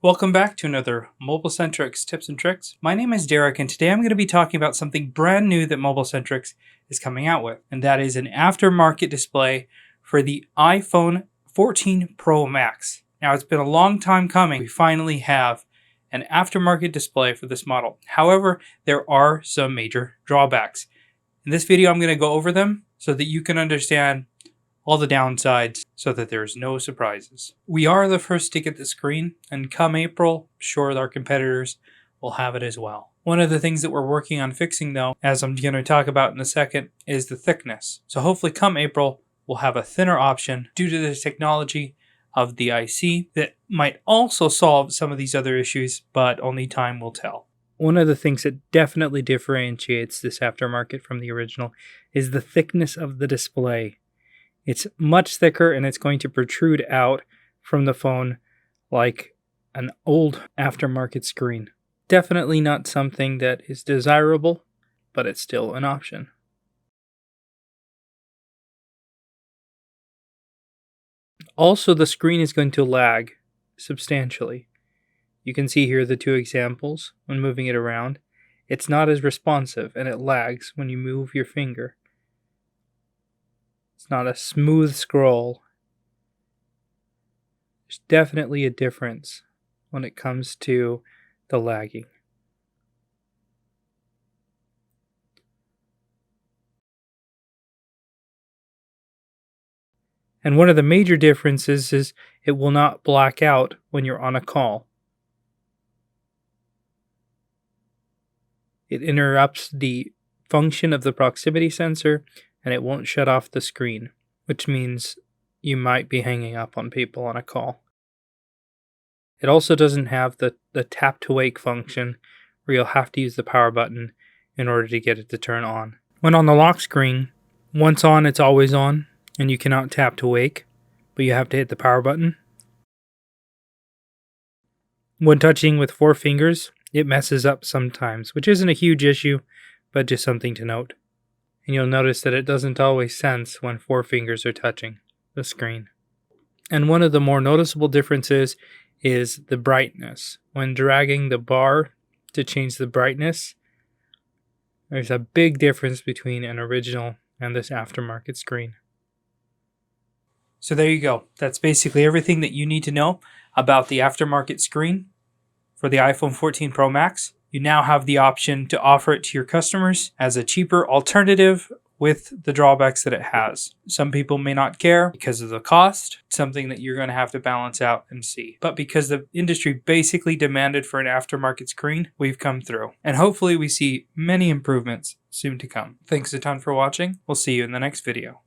Welcome back to another MobileSentrix tips and tricks. My name is Derek, and today I'm going to be talking about something brand new that MobileSentrix is coming out with, and that is an aftermarket display for the iPhone 14 Pro Max. Now, it's been a long time coming. We finally have an aftermarket display for this model. However, there are some major drawbacks. In this video, I'm going to go over them so that you can understand all the downsides so that there's no surprises. We are the first to get the screen, and come April, sure, our competitors will have it as well. One of the things that we're working on fixing, though, as I'm going to talk about in a second, is the thickness. So hopefully come April, we'll have a thinner option due to the technology of the IC that might also solve some of these other issues, but only time will tell. One of the things that definitely differentiates this aftermarket from the original is the thickness of the display. It's much thicker, and it's going to protrude out from the phone like an old aftermarket screen. Definitely not something that is desirable, but it's still an option. Also, the screen is going to lag substantially. You can see here the two examples when moving it around. It's not as responsive, and it lags when you move your finger. It's not a smooth scroll. There's definitely a difference when it comes to the lagging. And one of the major differences is it will not black out when you're on a call. It interrupts the function of the proximity sensor, and it won't shut off the screen, which means you might be hanging up on people on a call. It also doesn't have the tap to wake function, where you'll have to use the power button in order to get it to turn on. When on the lock screen, once on, it's always on, and you cannot tap to wake, but you have to hit the power button. When touching with 4 fingers, it messes up sometimes, which isn't a huge issue, but just something to note. And you'll notice that it doesn't always sense when 4 fingers are touching the screen. And one of the more noticeable differences is the brightness. When dragging the bar to change the brightness, there's a big difference between an original and this aftermarket screen. So there you go. That's basically everything that you need to know about the aftermarket screen for the iPhone 14 Pro Max. You now have the option to offer it to your customers as a cheaper alternative with the drawbacks that it has. Some people may not care because of the cost, something that you're going to have to balance out and see. But because the industry basically demanded for an aftermarket screen, we've come through. And hopefully we see many improvements soon to come. Thanks a ton for watching. We'll see you in the next video.